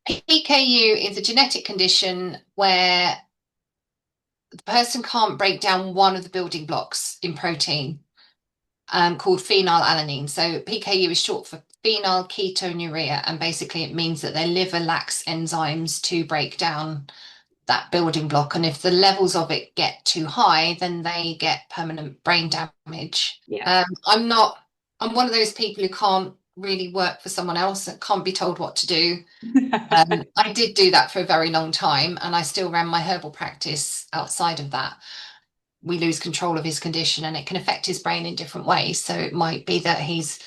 PKU is a genetic condition where the person can't break down one of the building blocks in protein, called phenylalanine. So PKU is short for phenylketonuria, and basically it means that their liver lacks enzymes to break down that building block. And if the levels of it get too high, then they get permanent brain damage. Yeah. I'm one of those people who can't really work for someone else and can't be told what to do. I did do that for a very long time, and I still ran my herbal practice outside of that. We lose control of his condition, and it can affect his brain in different ways. So it might be that he's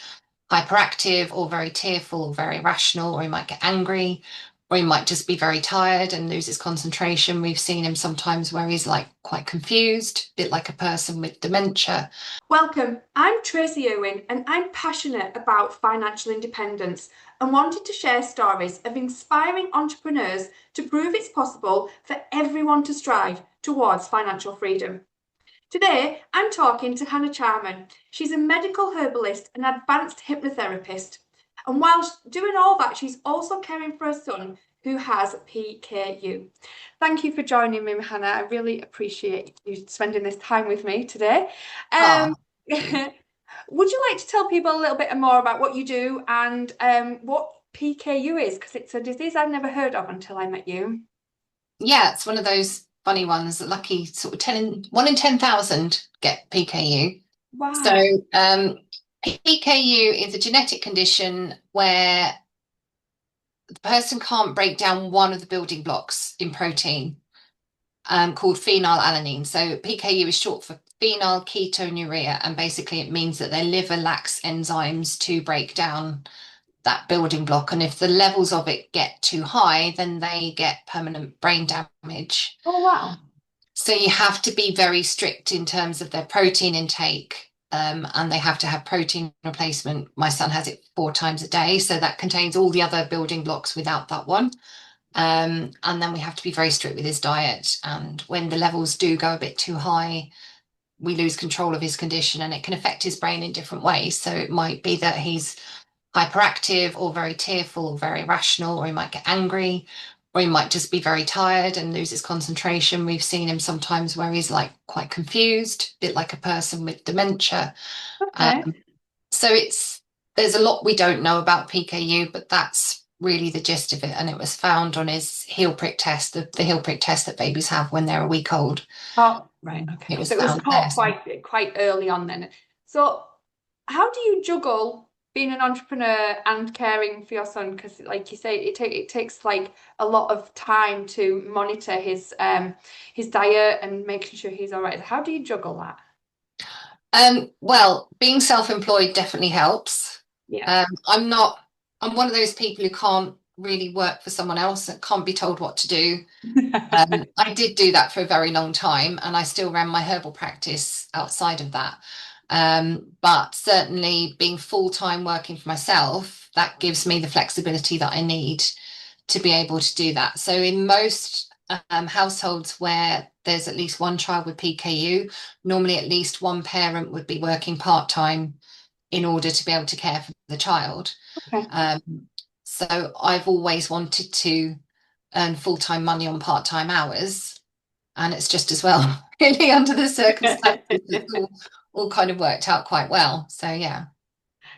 hyperactive or very tearful or very irrational, or he might get angry, or he might just be very tired and lose his concentration. We've seen him sometimes where he's like quite confused, a bit like a person with dementia. Welcome. I'm Tracy Irwin, and I'm passionate about financial independence and wanted to share stories of inspiring entrepreneurs to prove it's possible for everyone to strive towards financial freedom. Today, I'm talking to Hannah Charman. She's a medical herbalist and advanced hypnotherapist. And whilst doing all that, she's also caring for her son who has PKU. Thank you for joining me, Hannah. I really appreciate you spending this time with me today. Oh, Um, would you like to tell people a little bit more about what you do and what PKU is? Because it's a disease I've never heard of until I met you. yeah, it's one of those funny ones that lucky sort of 1 in 10,000 get PKU. So Wow. um, PKU is a genetic condition where the person can't break down one of the building blocks in protein, called phenylalanine. So PKU is short for phenylketonuria, and basically it means that their liver lacks enzymes to break down that building block. And if the levels of it get too high, then they get permanent brain damage. Oh, wow. So you have to be very strict in terms of their protein intake. And they have to have protein replacement. My son has it 4 times a day, so that contains all the other building blocks without that one. And then we have to be very strict with his diet. And when the levels do go a bit too high, we lose control of his condition, and it can affect his brain in different ways. So it might be that he's hyperactive or very tearful or very irrational, or he might get angry, or he might just be very tired and lose his concentration. We've seen him sometimes where he's like quite confused, a bit like a person with dementia. Okay. Um, so there's a lot we don't know about PKU, but that's really the gist of it. And it was found on his heel prick test, the heel prick test that babies have when they're a week old. Oh, right. It Okay. was So it was found there. caught quite early on then. So how do you juggle being an entrepreneur and caring for your son? Because like you say, it takes like a lot of time to monitor his diet and making sure he's all right. How do you juggle that? Well, being self-employed definitely helps. Yeah. I'm one of those people who can't really work for someone else and can't be told what to do. I did do that for a very long time, and I still ran my herbal practice outside of that. But certainly being full-time working for myself, that gives me the flexibility that I need to be able to do that. So in most households where there's at least one child with PKU, normally at least one parent would be working part-time in order to be able to care for the child. Okay. Um, so I've always wanted to earn full-time money on part-time hours, and it's just as well, really, under the circumstances, it's all kind of worked out quite well. So yeah.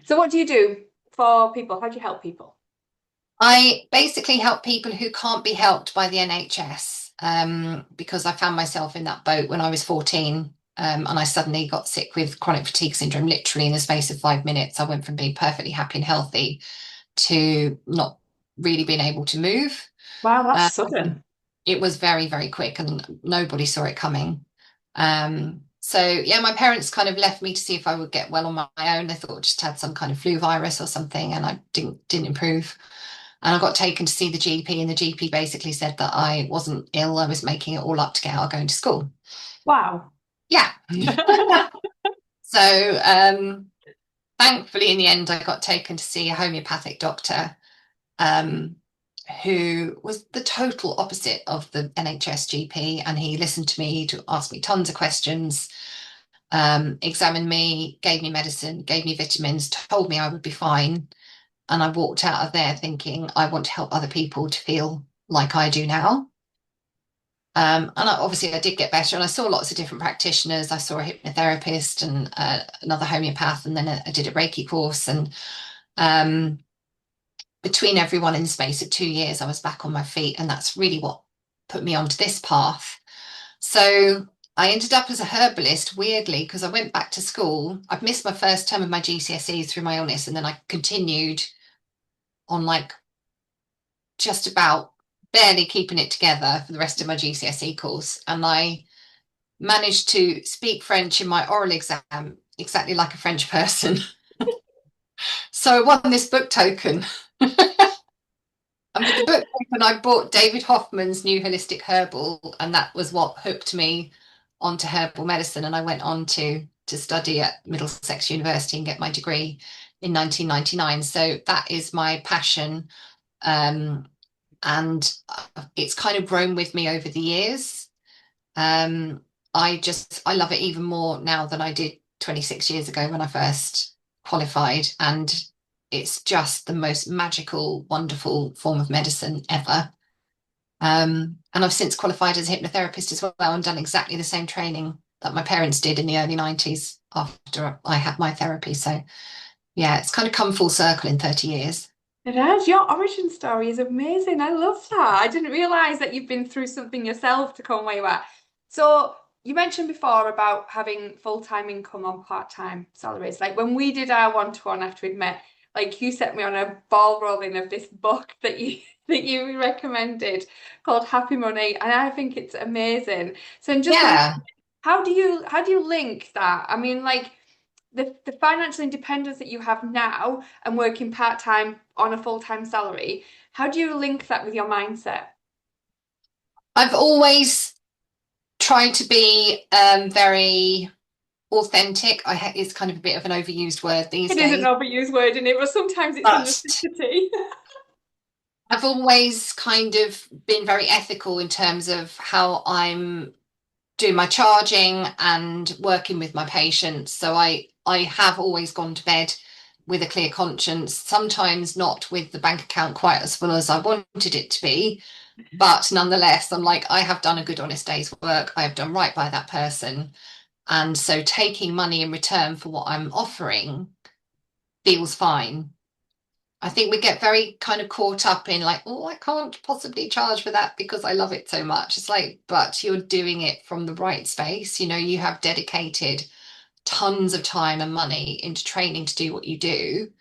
So what do you do for people? How do you help people? I basically help people who can't be helped by the NHS, because I found myself in that boat when I was 14, and I suddenly got sick with chronic fatigue syndrome. Literally in the space of 5 minutes, I went from being perfectly happy and healthy to not really being able to move. Wow, that's Uh, sudden. it was very, very quick, and nobody saw it coming. So yeah, my parents kind of left me to see if I would get well on my own. They thought I just had some kind of flu virus or something, and I didn't improve. And I got taken to see the GP, and the GP basically said that I wasn't ill. I was making it all up to get out of going to school. Wow. Yeah. So thankfully, in the end, I got taken to see a homeopathic doctor, um, who was the total opposite of the NHS GP. And he listened to me, to ask me tons of questions, examined me, gave me medicine, gave me vitamins, told me I would be fine. And I walked out of there thinking, I want to help other people to feel like I do now. Obviously, I did get better, and I saw lots of different practitioners. I saw a hypnotherapist and another homeopath, and then I did a Reiki course. And um, between everyone in the space of 2 years, I was back on my feet, and that's really what put me onto this path. So I ended up as a herbalist, weirdly, because I went back to school. I'd missed my first term of my GCSEs through my illness, and then I continued on like just about barely keeping it together for the rest of my GCSE course. And I managed to speak French in my oral exam exactly like a French person. So I won this book token. And with the book token, I bought David Hoffman's New Holistic Herbal, and that was what hooked me onto herbal medicine. And I went on to study at Middlesex University and get my degree in 1999. So that is my passion. Um, and it's kind of grown with me over the years. Um, I love it even more now than I did 26 years ago when I first qualified, and it's just the most magical, wonderful form of medicine ever. And I've since qualified as a hypnotherapist as well and done exactly the same training that my parents did in the early 90s after I had my therapy. So yeah, it's kind of come full circle in 30 years. It has. Your origin story is amazing. I love that. I didn't realize that you've been through something yourself to come where you are. So you mentioned before about having full-time income on part-time salaries. Like when we did our one-to-one after we'd met, like you set me on a ball rolling of this book that you that you recommended called Happy Money, and I think it's amazing. So I'm just wondering, Yeah. how do you link that? I mean, like the financial independence that you have now and working part-time on a full-time salary, how do you link that with your mindset? I've always tried to be very authentic. It's kind of a bit of an overused word these It is an days, overused word in it, but sometimes it's a but necessity. I've always kind of been very ethical in terms of how I'm doing my charging and working with my patients. So I have always gone to bed with a clear conscience, sometimes not with the bank account quite as full as I wanted it to be, but nonetheless, I'm like, I have done a good, honest day's work. I have done right by that person. And so taking money in return for what I'm offering feels fine. I think we get very kind of caught up in like, oh, I can't possibly charge for that because I love it so much. It's like, but you're doing it from the right space. You have dedicated tons of time and money into training to do what you do,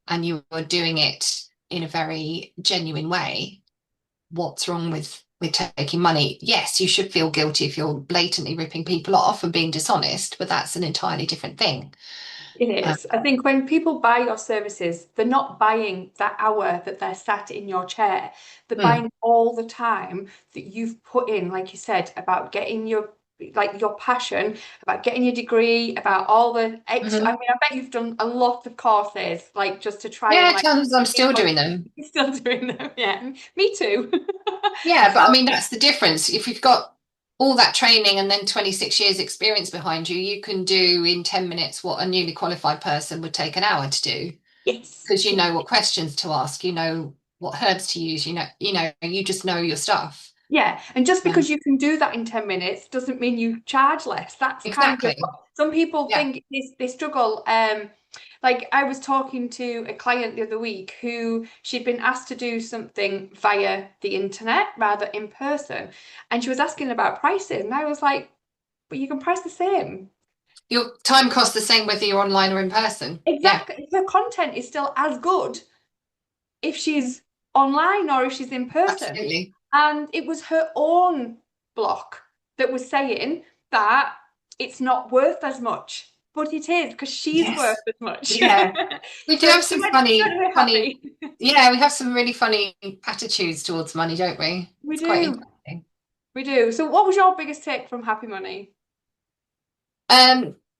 and you are doing it in a very genuine way. What's wrong with taking money? Yes, you should feel guilty if you're blatantly ripping people off and being dishonest, but that's an entirely different thing. It Um, is. I think when people buy your services, they're not buying that hour that they're sat in your chair. They're mm, buying all the time that you've put in, like you said, about getting your passion, about getting your degree, about all the extra. I mhm. mean, I bet you've done a lot of courses, like just to try and Yeah, like tons. I'm keep still on doing them. still doing them. Yeah, me too. Yeah, So but I mean, that's the difference. If you've got all that training and then 26 years experience behind you, you can do in 10 minutes what a newly qualified person would take an hour to do yes. because you know what questions to ask, you know what herbs to use, you just know your stuff. Yeah, and just Um, because you can do that in 10 minutes doesn't mean you charge less. That's kind of exactly. some people Yeah. think they struggle. Like I was talking to a client the other week who she'd been asked to do something via the internet rather in person, and she was asking about prices, and I was like, but you can price the same. Your time costs the same whether you're online or in person. Yeah, Exactly. Her content is still as good if she's online or if she's in person. absolutely. And it was her own block that was saying that it's not worth as much, but it is because she's worth Yes. as much. Yeah. We do So have she some went, she went away funny, happy. yeah, we have some really funny attitudes towards money, don't we? We It's quite do. interesting. We do. So what was your biggest take from Happy Money?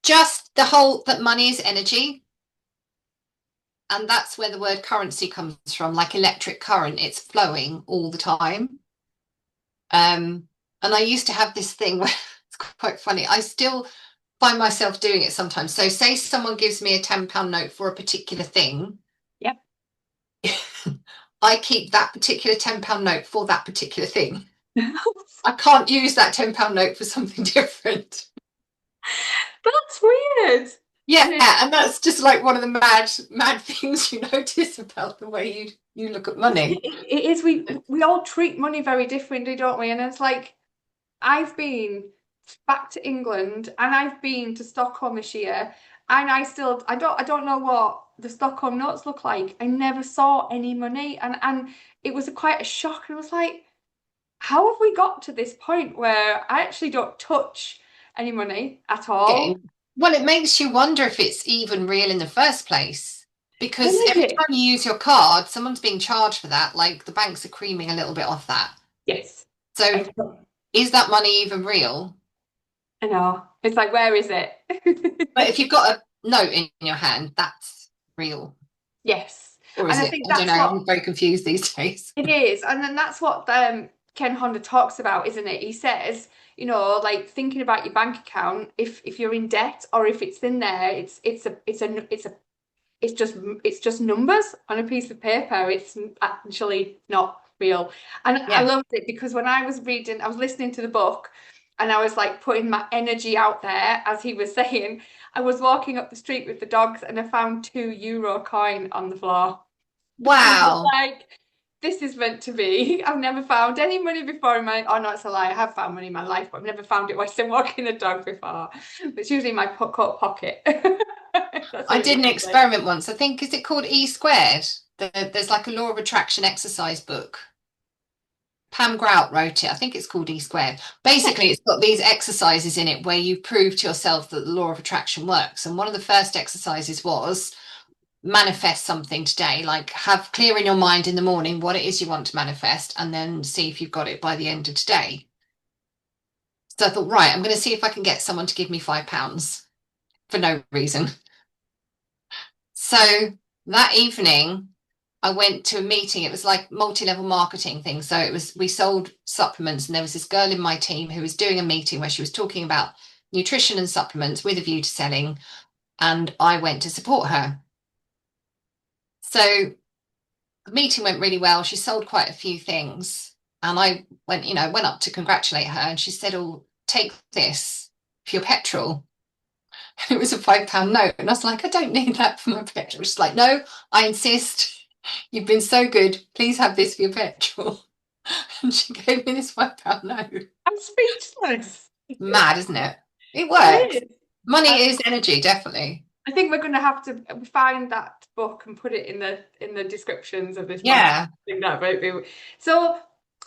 Just the whole that money is energy, and that's where the word currency comes from, like electric current, it's flowing all the time. And I used to have this thing where it's quite funny. I still find myself doing it sometimes. So say someone gives me a £10 note for a particular thing, Yep. I keep that particular £10 note for that particular thing. I can't use that £10 note for something different. That's weird. Yeah, And it, and that's just like one of the mad things you notice about the way you look at money. it is, we all treat money very differently, don't we? And it's like, I've been back to England and I've been to Stockholm this year, and I don't know what the Stockholm notes look like. I never saw any money, and it was quite a shock. And I was like, how have we got to this point where I actually don't touch any money at all? Getting well, it makes you wonder if it's even real in the first place. Well, Because is every it? time you use your card, someone's being charged for that. Like the banks are creaming a little bit off that. Yes. So I, is that money even real? I know. It's like, where is it? But if you've got a note in your hand, that's real. Yes. Or And is I it? think I don't know. that's what I'm very confused these days. it is. And then that's what Ken Honda talks about, isn't it? He says, like thinking about your bank account, if you're in debt or if it's in there, it's just numbers on a piece of paper. It's actually not real. And I Yeah. loved it because when I was listening to the book and I was like putting my energy out there as he was saying. I was walking up the street with the dogs and I found €2 coin on the floor. And I was Wow. like, this is meant to be. I've never found any money before in my, oh no, it's a lie. I have found money in my life, but I've never found it whilst I'm walking the dog before. It's usually in my coat pocket. That's I what it did an looks like. experiment once. I think, is it called E squared? There's like a law of attraction exercise book. Pam Grout wrote it. I think it's called E squared. Basically, it's got these exercises in it where you prove to yourself that the law of attraction works. And one of the first exercises was manifest something today, like have clear in your mind in the morning what it is you want to manifest, and then see if you've got it by the end of today. So I thought, right, I'm going to see if I can get someone to give me £5 for no reason. So that evening, I went to a meeting. It was like multi-level marketing thing. So we sold supplements, and there was this girl in my team who was doing a meeting where she was talking about nutrition and supplements with a view to selling, and I went to support her. So the meeting went really well. She sold quite a few things, and I went up to congratulate her, and she said, "Oh, take this for your petrol." It was a £5 note. And I was like, I don't need that for my petrol. She's like, no, I insist. You've been so good. Please have this for your petrol. And she gave me this £5 note. I'm speechless. Mad, isn't it? It It works. is. Money I, is energy, definitely. I think we're going to have to find that book and put it in the descriptions of this podcast. Yeah. I think that might be. So,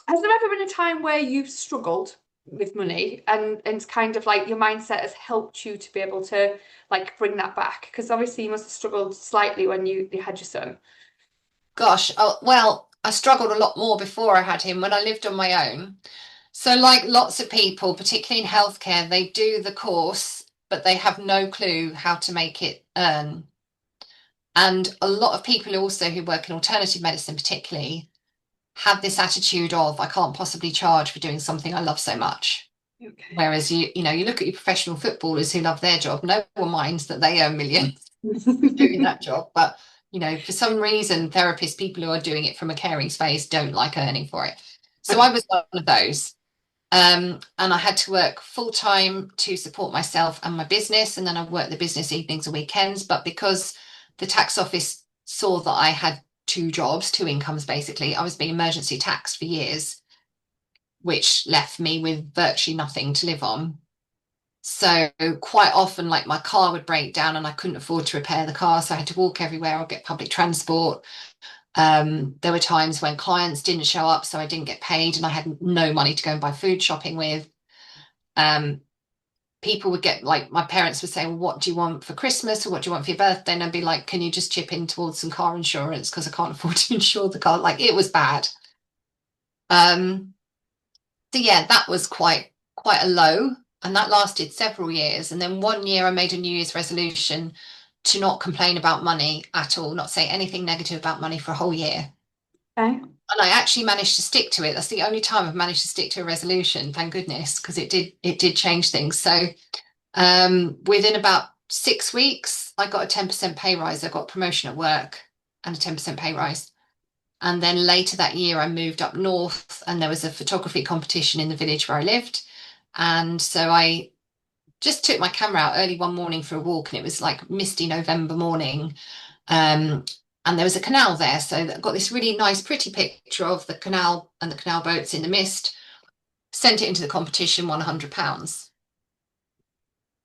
has there ever been a time where you've struggled with money and it's kind of like your mindset has helped you to be able to like bring that back? Because obviously you must have struggled slightly when you had your son. Gosh. Oh, well, I struggled a lot more before I had him when I lived on my own. So, like lots of people, particularly in healthcare, they do the course, but they have no clue how to make it earn. And a lot of people also who work in alternative medicine, particularly, have this attitude of, I can't possibly charge for doing something I love so much. Okay. Whereas you look at your professional footballers who love their job, no one minds that they earn millions doing that job. But for some reason, therapists, people who are doing it from a caring space, don't like earning for it. So I was one of those. And I had to work full time to support myself and my business. And then I worked the business evenings and weekends. But because the tax office saw that I had two jobs, two incomes basically, I was being emergency taxed for years, which left me with virtually nothing to live on. So quite often, like my car would break down and I couldn't afford to repair the car. So I had to walk everywhere or get public transport. There were times when clients didn't show up, so I didn't get paid and I had no money to go and buy food shopping with. Um, People would get like my parents would say, well, what do you want for Christmas or what do you want for your birthday? And I'd be like, can you just chip in towards some car insurance because I can't afford to insure the car. Like it was bad. Um, so yeah, that was quite a low, and that lasted several years. And then one year I made a New Year's resolution to not complain about money at all, not say anything negative about money for a whole year. Okay. And I actually managed to stick to it. That's the only time I've managed to stick to a resolution, thank goodness, because it did change things. So within about 6 weeks, I got a 10% pay rise. I got a promotion at work and a 10% pay rise. And then later that year, I moved up north and there was a photography competition in the village where I lived. And so I just took my camera out early one morning for a walk, and it was like misty November morning. Um, and there was a canal there. So I got this really nice, pretty picture of the canal and the canal boats in the mist, sent it into the competition, won £100.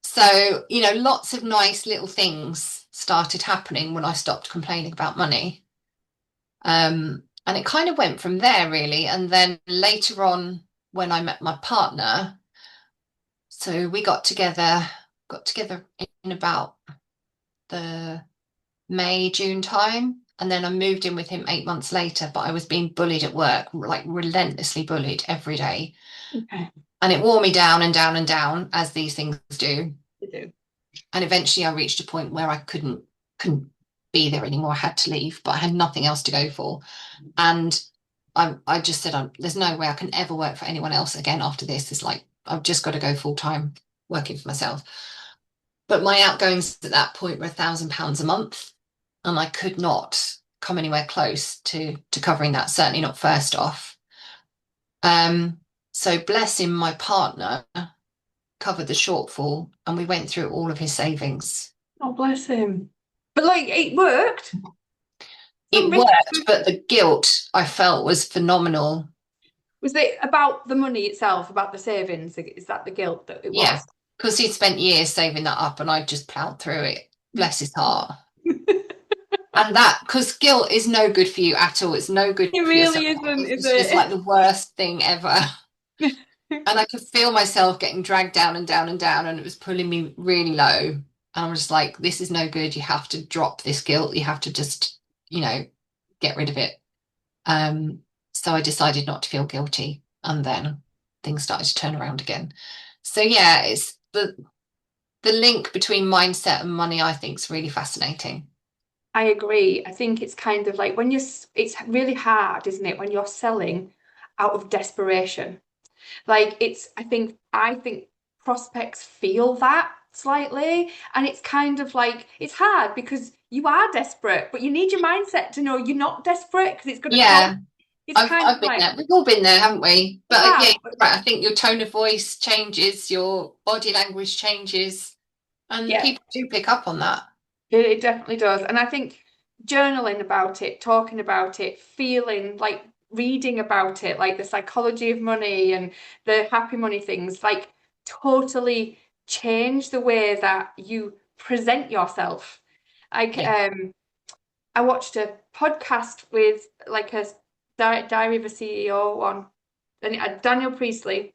So, lots of nice little things started happening when I stopped complaining about money. And it kind of went from there, really. And then later on, when I met my partner, so we got together in about the May, June time. And then I moved in with him 8 months later, but I was being bullied at work, like relentlessly bullied every day. Okay. And it wore me down and down and down, as these things do. You do. And eventually I reached a point where I couldn't be there anymore. I had to leave, but I had nothing else to go for. And I just said, there's no way I can ever work for anyone else again after this. It's like, I've just got to go full time working for myself. But my outgoings at that point were £1,000 a month, and I could not come anywhere close to covering that, certainly not first off. So bless him, my partner covered the shortfall, and we went through all of his savings. Oh, bless him. But like it worked. It worked, but the guilt I felt was phenomenal. Was it about the money itself, about the savings? Is that the guilt that it Yeah, was? because he'd spent years saving that up, and I just plowed through it. Bless his heart. And that, because guilt is no good for you at all. It's no good It for yourself. really isn't, is It's just like it? the worst thing ever. And I could feel myself getting dragged down and down and down, and it was pulling me really low. And I was like, this is no good. You have to drop this guilt. You have to just, get rid of it. So I decided not to feel guilty, and then things started to turn around again. So yeah, it's the link between mindset and money, I think, is really fascinating. I agree. I think it's kind of like it's really hard, isn't it, when you're selling out of desperation. Like I think prospects feel that slightly, and it's kind of like it's hard because you are desperate, but you need your mindset to know you're not desperate because it's going to come. Yeah, It's I've kind of I've been like there. We've all been there, haven't we? we But yeah, have. you're right. I think your tone of voice changes, your body language changes, and Yeah, people do pick up on that. it definitely does. And I think journaling about it, talking about it, feeling like reading about it, like the psychology of money and the happy money things, like totally change the way that you present yourself. Like, Yeah. I watched a podcast with like a Diary of a CEO on, and it had Daniel Priestley.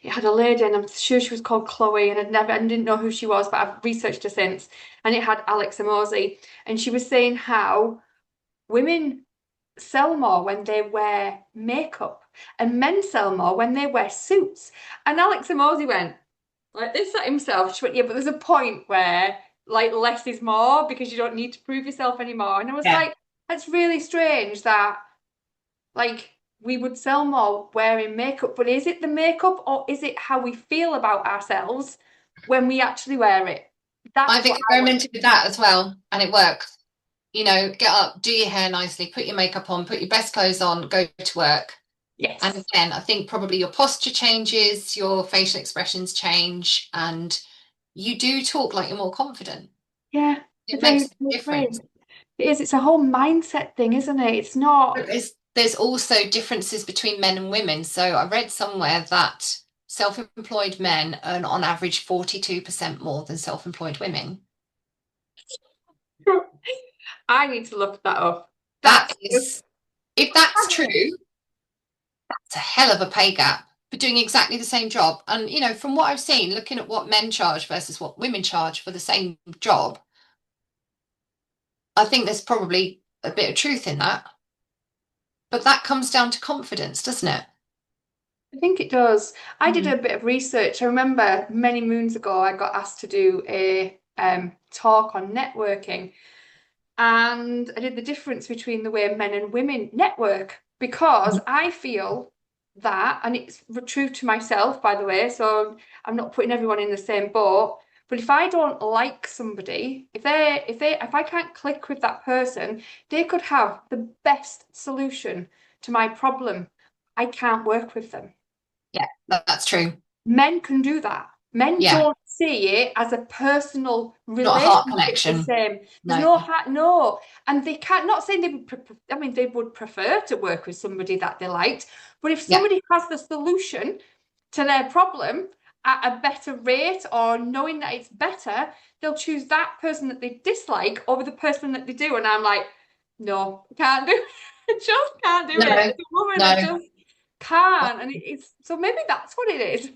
It had a lady, and I'm sure she was called Chloe, and I didn't know who she was, but I've researched her since. And it had Alex Amosi, and she was saying how women sell more when they wear makeup, and men sell more when they wear suits. And Alex Amosi went like this at himself. She went, yeah, but there's a point where like less is more because you don't need to prove yourself anymore. And I was Yeah. like, that's really strange that like we would sell more wearing makeup, but is it the makeup or is it how we feel about ourselves when we actually wear it? I've That's what I want. experimented with that as well, and it works. Get up, do your hair nicely, put your makeup on, put your best clothes on, go to work. And Yes. again, I think probably your posture changes, your facial expressions change, and you do talk like you're more confident. Yeah, I It do makes a agree. difference. It is, it's a whole mindset thing, isn't it? It's not, But there's also differences between men and women. So I read somewhere that self-employed men earn on average 42% more than self-employed women. I need to look that up. That That's just, is, if that's true, it's a hell of a pay gap for doing exactly the same job. And, from what I've seen, looking at what men charge versus what women charge for the same job, I think there's probably a bit of truth in that. But that comes down to confidence, doesn't it? I think it does. I did Mm. a bit of research. I remember many moons ago, I got asked to do a talk on networking. And I did the difference between the way men and women network because I feel that, and it's true to myself, by the way, so I'm not putting everyone in the same boat, But if I don't like somebody, if I can't click with that person, they could have the best solution to my problem. I can't work with them. Yeah, that's true. Men can do that. Men Yeah, don't see it as a personal not a heart relationship the connection. same. There's No. no heart, no. And they can't, not saying they would, I mean, they would prefer to work with somebody that they liked, but if Yeah, somebody has the solution to their problem at a better rate or knowing that it's better, they'll choose that person that they dislike over the person that they do. And I'm like, no, I can't do it. I just can't do it. no, As a woman, I no. just can't. And it's so maybe that's what it is.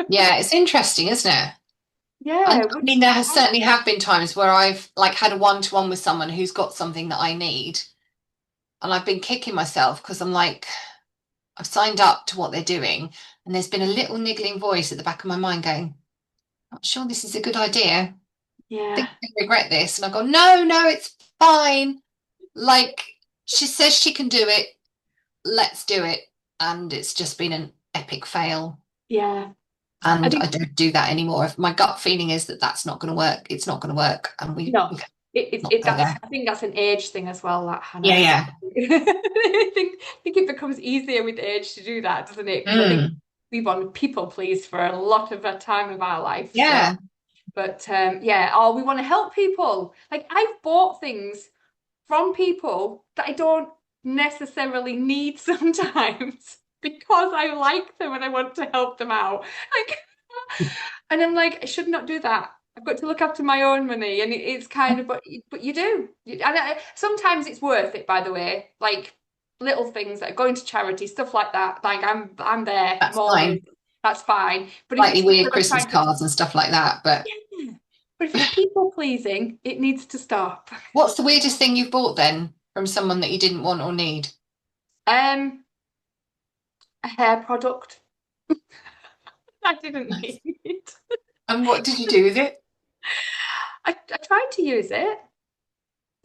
Yeah, it's interesting, isn't it? And Yeah, I mean, there has certainly have been times where I've like had a one-to-one with someone who's got something that I need, and I've been kicking myself because I'm like, I've signed up to what they're doing, and there's been a little niggling voice at the back of my mind going, "Not sure this is a good idea. I yeah, think I regret this." And I go, "No, no, it's fine. Like she says she can do it. Let's do it." And it's just been an epic fail. yeah. I And I think don't do that anymore. If my gut feeling is that that's not going to work, it's not going to work, and we no, can not go that's there. I think that's an age thing as well, that Yeah, Hannah. yeah. I think it becomes easier with age to do that, doesn't it? Because I think Mm, we've on people please for a lot of the time of our life. So, yeah, but yeah, oh, we want to help people. Like I've bought things from people that I don't necessarily need sometimes because I like them and I want to help them out. Like, and I'm like, I should not do that. I've got to look after my own money, and it's kind of, but you do. And sometimes it's worth it, by the way. Like little things like going to charity, stuff like that. Like I'm there that's more than fine. that's fine. But if Slightly it's because weird I'm Christmas trying to, cards and stuff like that. But yeah. But if it's people pleasing, it needs to stop. what's the weirdest thing you've bought then from someone that you didn't want or need? Um, a hair product I didn't Nice. need. And what did you do with it? I tried to use it,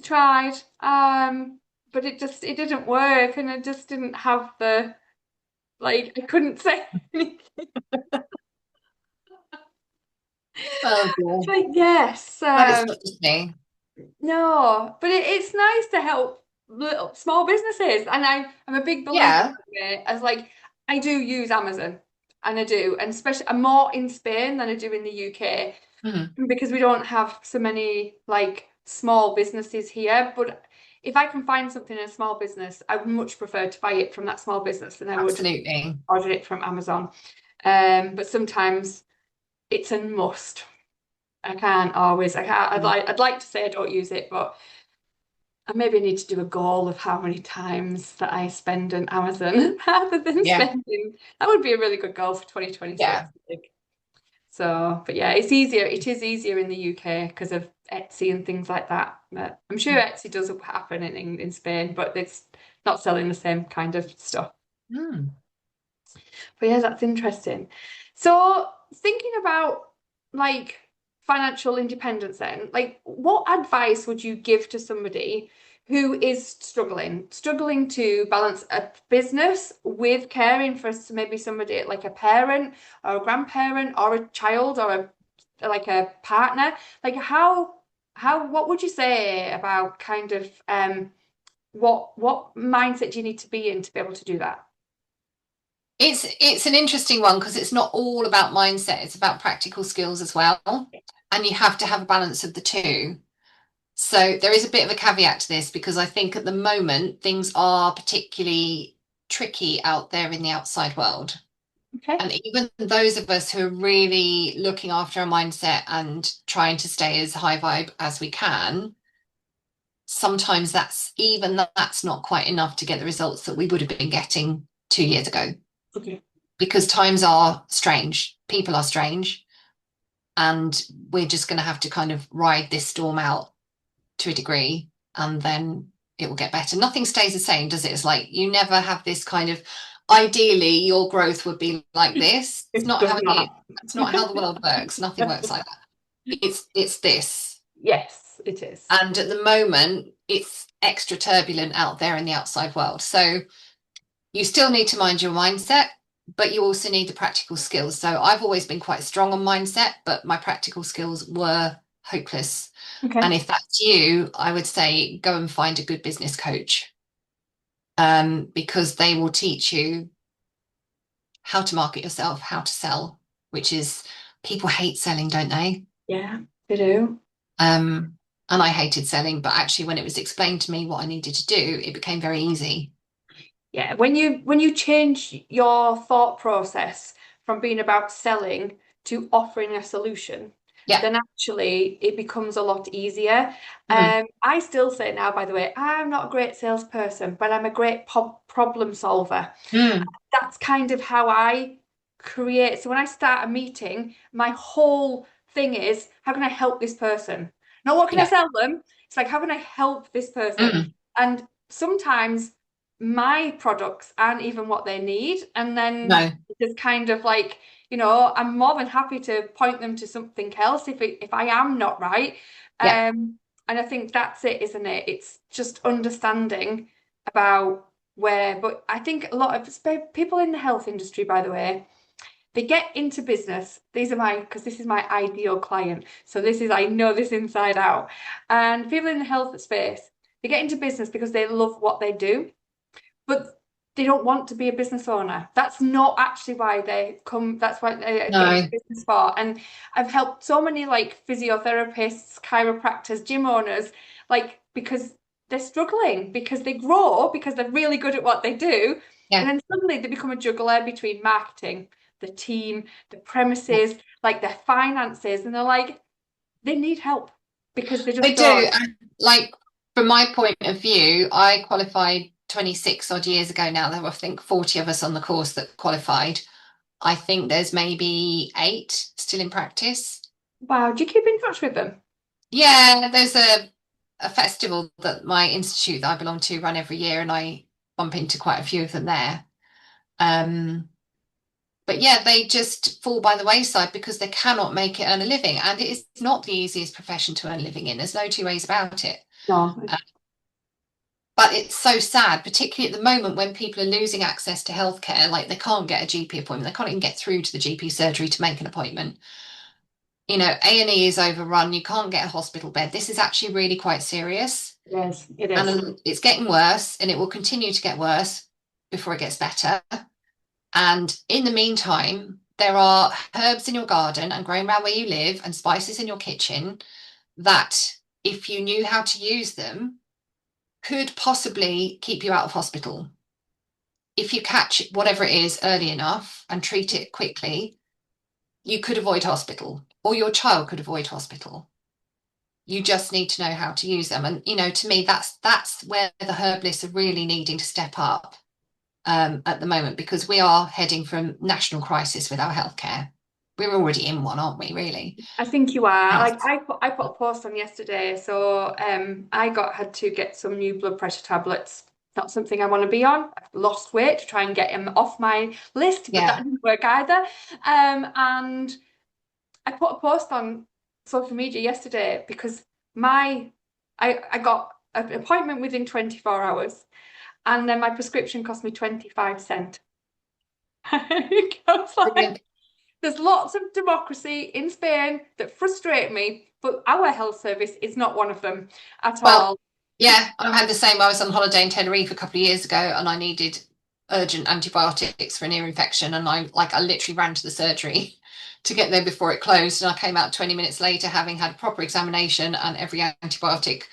tried, but it didn't work, and I just didn't have the like. I couldn't say anything. Oh dear. Like yes, But it's not just me. no, but it's nice to help little small businesses, and I'm a big believer Yeah. in it. As like I do use Amazon, and I do, and especially I'm more in Spain than I do in the UK Mm, because we don't have so many like small businesses here. But if I can find something in a small business, I would much prefer to buy it from that small business than I would absolutely. order it from Amazon. But sometimes it's a must. I can't always. I can't. I'd like to say I don't use it, but I maybe need to do a goal of how many times that I spend on Amazon rather than Yeah. spending. That would be a really good goal for 2026, Yeah. I think. So, but yeah, it's easier. It is easier in the UK because of Etsy and things like that. But I'm sure Etsy does happen in Spain, but it's not selling the same kind of stuff. Mm. But yeah, that's interesting. So, thinking about like financial independence then, like what advice would you give to somebody who is struggling to balance a business with caring for maybe somebody like a parent or a grandparent or a child or like a partner? Like what would you say about kind of what mindset do you need to be in to be able to do that? It's an interesting one because it's not all about mindset, it's about practical skills as well. And you have to have a balance of the two. So there is a bit of a caveat to this because I think at the moment things are particularly tricky out there in the outside world. Okay. And even those of us who are really looking after our mindset and trying to stay as high vibe as we can, sometimes that's not quite enough to get the results that we would have been getting 2 years ago Okay. because times are strange, people are strange, and we're just going to have to kind of ride this storm out to a degree and then it will get better. Nothing stays the same, does it? It's like you never have this kind of ideally your growth would be like this. It's It not does how it is. not. That's not how the world works. Nothing works like that. It's this. Yes, it is. And at the moment, it's extra turbulent out there in the outside world. So you still need to mind your mindset, but you also need the practical skills. So I've always been quite strong on mindset, but my practical skills were hopeless. And Okay. if that's you, I would say go and find a good business coach, because they will teach you how to market yourself, how to sell, which is people hate selling, don't they? Yeah, they do. And I hated selling, but actually, when it was explained to me what I needed to do, it became very easy. Yeah, when you change your thought process from being about selling to offering a solution, Yeah. then actually it becomes a lot easier. Mm, I still say now, by the way, I'm not a great salesperson, but I'm a great problem solver. mm, That's kind of how I create. So when I start a meeting, my whole thing is, how can I help this person? Not what can I yeah. sell them? It's like, how can I help this person? Mm, And sometimes my products aren't even what they need. And then no. it's kind of like, I'm more than happy to point them to something else if I am not right. Yeah. And I think that's it, isn't it? It's just understanding about but I think a lot of people in the health industry, by the way, they get into business. Because this is my ideal client. So I know this inside out. And people in the health space, they get into business because they love what they do, but they don't want to be a business owner. That's not actually why they come, that's why they get into No. business for. And I've helped so many like physiotherapists, chiropractors, gym owners, like because they're struggling, because they grow, because they're really good at what they do. And Yeah. then suddenly they become a juggler between marketing, the team, the Yeah. premises, like their finances. And they're like, they need help because they They just do. don't. And like, from my point of view, I qualified 26 odd years ago now. There were, I think, 40 of us on the course that qualified. I think there's maybe eight still in practice. Wow, do you keep in touch with them? Yeah, there's a festival that my institute that I belong to run every year, and I bump into quite a few of them there. Um, but yeah, they just fall by the wayside because they cannot make it earn a living, and it is not the easiest profession to earn a living in. There's no two ways about it. No. Uh, but it's so sad, particularly at the moment when people are losing access to healthcare, like they can't get a GP appointment, they can't even get through to the GP surgery to make an appointment. A&E is overrun, you can't get a hospital bed. This is actually really quite serious. Yes, it And is. it's getting worse, and it will continue to get worse before it gets better. And in the meantime, there are herbs in your garden and growing around where you live and spices in your kitchen that, if you knew how to use them, could possibly keep you out of hospital. If you catch whatever it is early enough and treat it quickly, you could avoid hospital, or your child could avoid hospital. You just need to know how to use them. And to me, that's where the herbalists are really needing to step up, at the moment, because we are heading from national crisis with our healthcare. We're already in one, aren't we, really? I think you are. Yes. Like I put a post on yesterday, so I got had to get some new blood pressure tablets. Not something I want to be on. I've lost weight to try and get them off my list, but that Yeah. didn't work either. And I put a post on social media yesterday because I got an appointment within 24 hours, and then my prescription cost me 25 cents. I was like, Brilliant. there's lots of democracy in Spain that frustrate me, but our health service is not one of them at Well, all. yeah, I had the same. I was on holiday in Tenerife a couple of years ago, and I needed urgent antibiotics for an ear infection, and I literally ran to the surgery to get there before it closed, and I came out 20 minutes later having had a proper examination and every antibiotic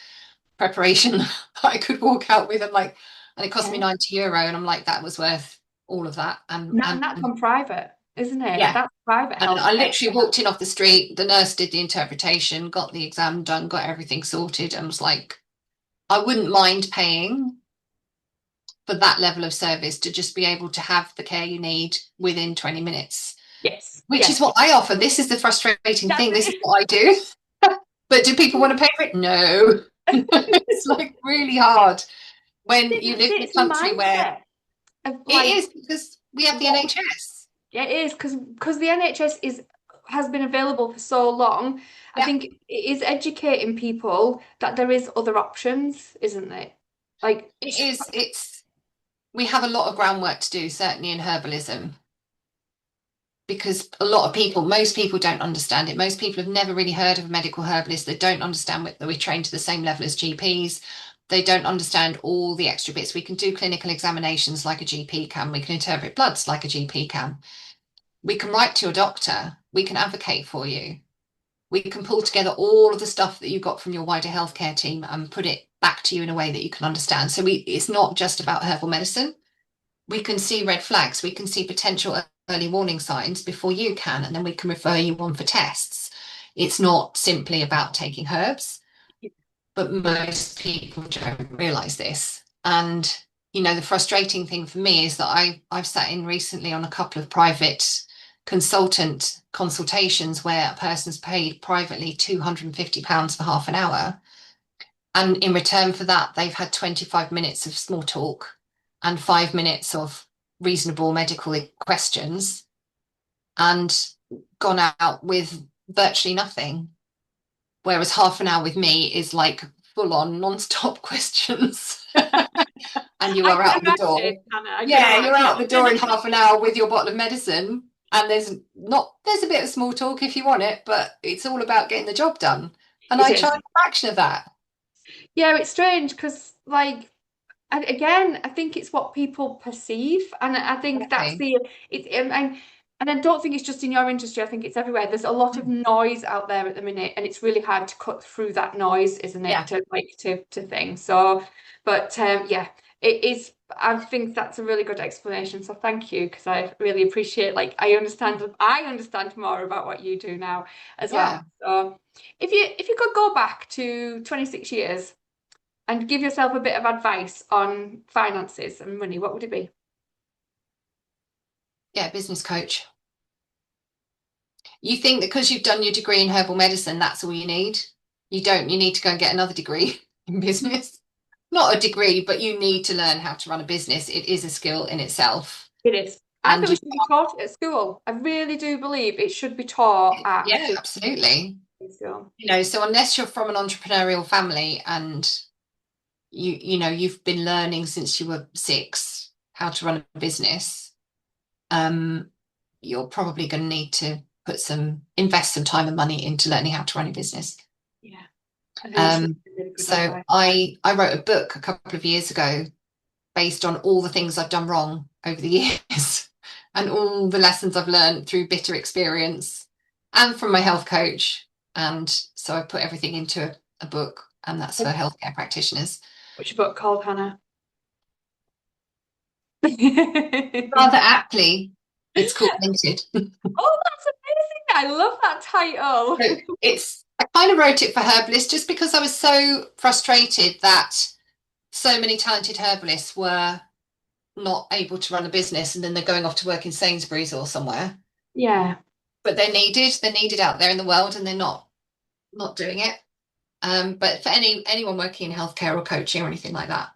preparation that I could walk out with. And it cost me Yeah. €90, and I'm like, that was worth all of that. And And that's on private, isn't it? yeah, That's private and I healthcare. literally walked in off the street. The nurse did the interpretation, got the exam done, got everything sorted, and was like, I wouldn't mind paying for that level of service to just be able to have the care you need within 20 minutes, Yes, which is yes. what I offer. This is the frustrating That's thing. This is it. what I do. But do people want to pay for it? No. It's like really hard when you live in a It's the country where mindset of it like is, because we have the what NHS. yeah, it is because the NHS has been available for so long. I Yeah, think it is educating people that there is other options, isn't it? Like it is. We have a lot of groundwork to do, certainly in herbalism. because most people don't understand it. Most people have never really heard of a medical herbalist. They don't understand that we're trained to the same level as GPs. They don't understand all the extra bits. We can do clinical examinations like a GP can. We can interpret bloods like a GP can. We can write to your doctor. We can advocate for you. We can pull together all of the stuff that you got from your wider healthcare team and put it back to you in a way that you can understand. So it's not just about herbal medicine. We can see red flags. We can see potential early warning signs before you can, and then we can refer you on for tests. It's not simply about taking herbs, but most people don't realize this. And, the frustrating thing for me is that I've sat in recently on a couple of private consultations where a person's paid privately £250 for half an hour. And in return for that, they've had 25 minutes of small talk and 5 minutes of reasonable medical questions and gone out with virtually nothing. Whereas half an hour with me is like full on non-stop questions. And you are out the door. Yeah, you're out the door in half an hour with your bottle of medicine. And there's a bit of small talk if you want it, but it's all about getting the job done. And I charge a fraction of that. Yeah, it's strange because again, I think it's what people perceive, and I think that's and I don't think it's just in your industry. I think it's everywhere. There's a lot of noise out there at the minute, and it's really hard to cut through that noise, isn't it? Yeah. To things. So, but yeah, it is. I think that's a really good explanation. So thank you, because I really appreciate. I understand more about what you do now as well. So, if you could go back to 26 years and give yourself a bit of advice on finances and money, what would it be? Yeah, business coach. You think that because you've done your degree in herbal medicine, that's all you need. You don't. You need to go and get another degree in business. Not a degree, but you need to learn how to run a business. It is a skill in itself. It is. I think we should be taught it at school. I really do believe it should be taught at absolutely. school. So unless you're from an entrepreneurial family and you've been learning since you were 6 how to run a business, you're probably going to need to invest some time and money into learning how to run a business. Yeah. So I wrote a book a couple of years ago based on all the things I've done wrong over the years and all the lessons I've learned through bitter experience and from my health coach. And so I put everything into a book, and that's for healthcare practitioners. What's your book called, Hannah? Rather aptly, it's called Minted. Oh, that's amazing. I love that title. I kind of wrote it for herbalists just because I was so frustrated that so many talented herbalists were not able to run a business, and then they're going off to work in Sainsbury's or somewhere. Yeah. But they're needed out there in the world, and they're not doing it. But for anyone working in healthcare or coaching or anything like that,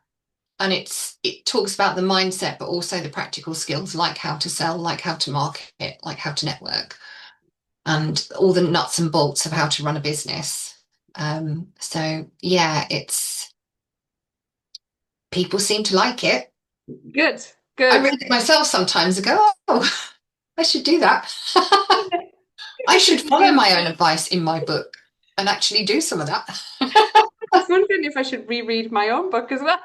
and it talks about the mindset, but also the practical skills, like how to sell, like how to market, like how to network, and all the nuts and bolts of how to run a business. So yeah, people seem to like it. Good. I read it myself sometimes and go, oh, I should do that. I should follow my own advice in my book and actually do some of that. I was wondering if I should reread my own book as well.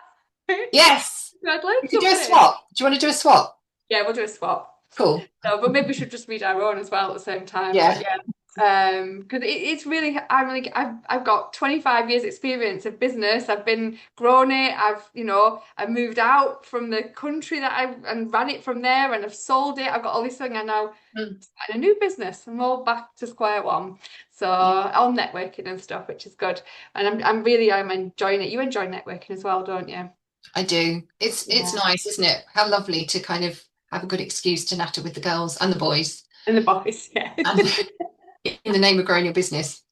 Yes. I'd like to do a swap. Do you want to do a swap? Yeah, we'll do a swap. Cool. No, but maybe we should just read our own as well at the same time. Yeah. Because it's really, I've got 25 years experience of business. I've grown it. I've moved out from the country and ran it from there, and I've sold it. I've got all this thing, and now a new business. I'm all back to square one. So all networking and stuff, which is good. And I'm enjoying it. You enjoy networking as well, don't you? I do. It's nice, isn't it? How lovely to kind of have a good excuse to natter with the girls and the boys. And the boys, yeah. In the name of growing your business.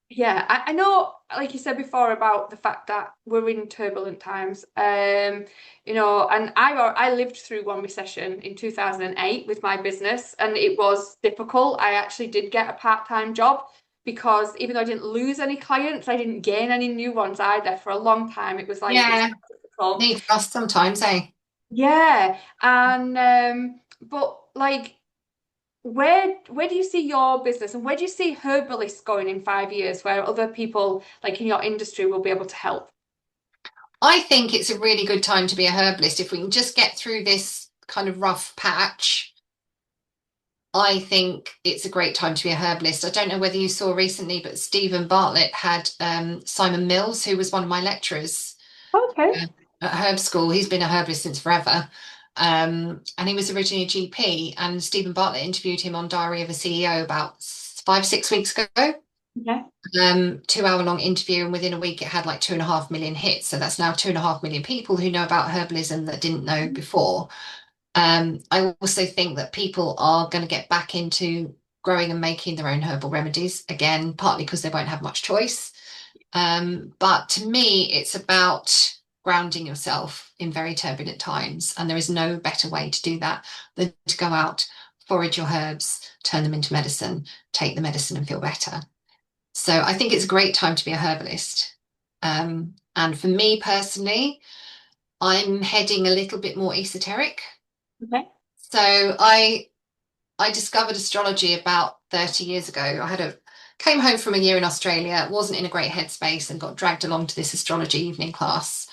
Yeah, I know, like you said before, about the fact that we're in turbulent times. And I lived through one recession in 2008 with my business, and it was difficult. I actually did get a part-time job because even though I didn't lose any clients, I didn't gain any new ones either for a long time. It was need trust sometimes, eh? Yeah, and but like where do you see your business and where do you see herbalists going in 5 years where other people like in your industry will be able to help? I think it's a really good time to be a herbalist. If we can just get through this kind of rough patch, I think it's a great time to be a herbalist. I don't know whether you saw recently, but Stephen Bartlett had Simon Mills, who was one of my lecturers Okay. at herb school. He's been a herbalist since forever. And he was originally a GP, and Stephen Bartlett interviewed him on Diary of a CEO about 5, 6 weeks ago. Okay. 2 hour long interview, and within a week it had like 2.5 million hits. So that's now 2.5 million people who know about herbalism that didn't know before. I also think that people are going to get back into growing and making their own herbal remedies again, partly because they won't have much choice. But to me, it's about grounding yourself in very turbulent times. And there is no better way to do that than to go out, forage your herbs, turn them into medicine, take the medicine and feel better. So I think it's a great time to be a herbalist. And for me personally, I'm heading a little bit more esoteric. Okay. So I discovered astrology about 30 years ago. Came home from a year in Australia, wasn't in a great headspace, and got dragged along to this astrology evening class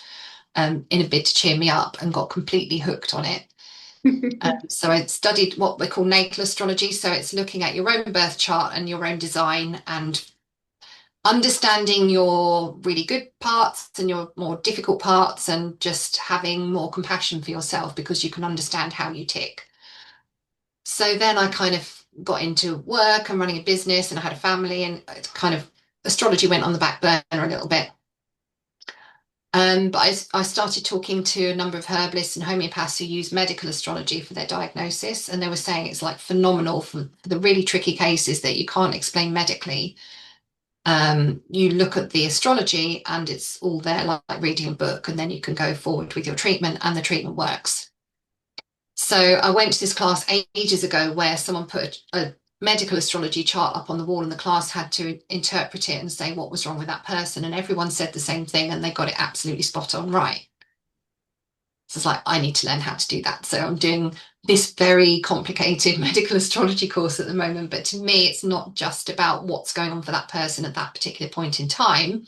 in a bid to cheer me up, and got completely hooked on it. So I studied what we call natal astrology. So it's looking at your own birth chart and your own design and understanding your really good parts and your more difficult parts, and just having more compassion for yourself because you can understand how you tick. So then I kind of got into work and running a business, and I had a family, and it kind of astrology went on the back burner a little bit. But I started talking to a number of herbalists and homeopaths who use medical astrology for their diagnosis, and they were saying it's like phenomenal for the really tricky cases that you can't explain medically. You look at the astrology and it's all there, like reading a book, and then you can go forward with your treatment and the treatment works. So I went to this class ages ago where someone put a medical astrology chart up on the wall, and the class had to interpret it and say what was wrong with that person. And everyone said the same thing, and they got it absolutely spot on right. So it's like, I need to learn how to do that. So I'm doing this very complicated medical astrology course at the moment. But to me, it's not just about what's going on for that person at that particular point in time.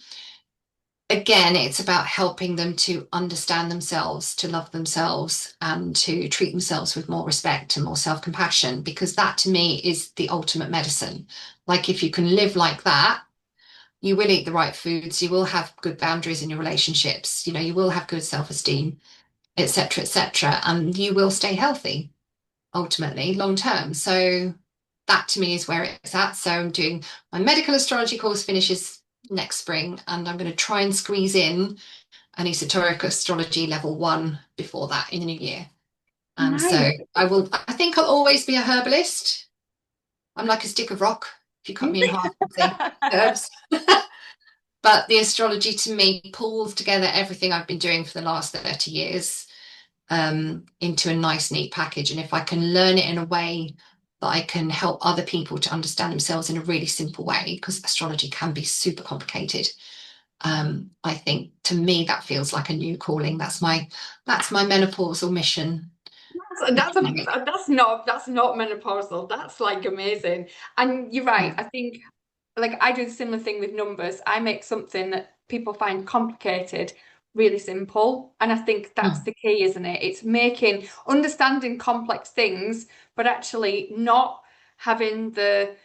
Again, it's about helping them to understand themselves, to love themselves, and to treat themselves with more respect and more self-compassion, because that to me is the ultimate medicine. Like, if you can live like that, you will eat the right foods, you will have good boundaries in your relationships, you will have good self-esteem, etc., etc., and you will stay healthy ultimately long term. So that to me is where it's at. So I'm doing my medical astrology course, finishes next spring, and I'm going to try and squeeze in an esoteric astrology level 1 before that in the new year. And so Nice. I think I'll always be a herbalist. I'm like a stick of rock. If you cut me in half, I'll say herbs. But the astrology to me pulls together everything I've been doing for the last 30 years into a nice, neat package. And if I can learn it in a way that I can help other people to understand themselves in a really simple way, because astrology can be super complicated. I think to me that feels like a new calling. That's my menopausal mission. That's not menopausal. That's like amazing. And you're right. Yeah. I think like I do the similar thing with numbers. I make something that people find complicated really simple. And I think that's Mm. the key, isn't it? It's understanding complex things, but actually not having the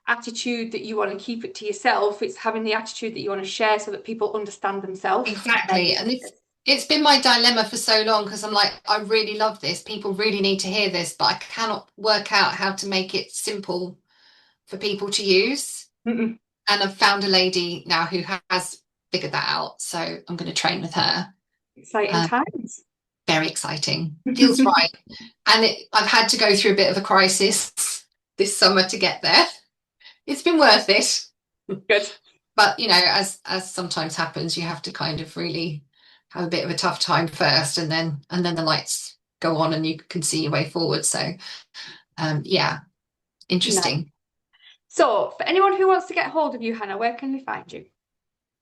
attitude that you want to keep it to yourself. It's having the attitude that you want to share so that people understand themselves and their Exactly. And businesses. it's been my dilemma for so long, because I'm like, I really love this. People really need to hear this, but I cannot work out how to make it simple for people to use. Mm-mm. And I've found a lady now who has figured that out. So I'm going to train with her. Exciting Um, times. Very exciting. Feels right. And I've had to go through a bit of a crisis this summer to get there. It's been worth it. Good. But as sometimes happens, you have to kind of really have a bit of a tough time first, and then the lights go on and you can see your way forward. So yeah, Nice. interesting. So, for anyone who wants to get hold of you, Hannah, where can they find you?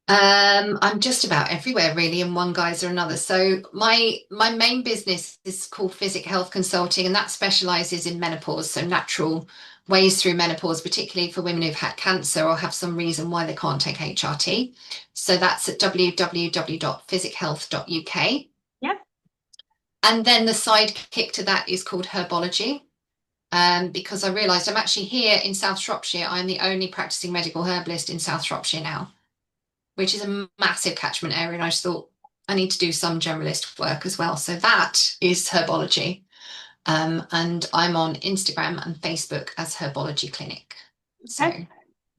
I'm just about everywhere really in one guise or another. So my main business is called Physic Health Consulting, and that specializes in menopause, so natural ways through menopause, particularly for women who've had cancer or have some reason why they can't take HRT. So that's at www.physichealth.uk. Yeah. And then the side kick to that is called herbology. Because I realized I'm actually here in South Shropshire. I'm the only practicing medical herbalist in South Shropshire now, which is a massive catchment area. And I just thought I need to do some generalist work as well. So that is herbology. And I'm on Instagram and Facebook as Herbology Clinic. So Okay.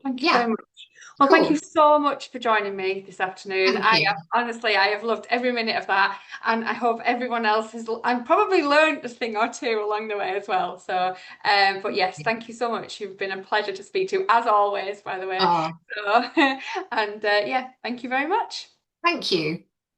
Thank you yeah, very much. Well, thank you cool. so much for joining me this afternoon. Thank I you. have honestly, I have loved every minute of that, and I hope everyone else has. I've probably learned a thing or two along the way as well. So, but yes, thank you so much. You've been a pleasure to speak to, as always, by the way. Oh, So, and yeah, thank you very much. thank you.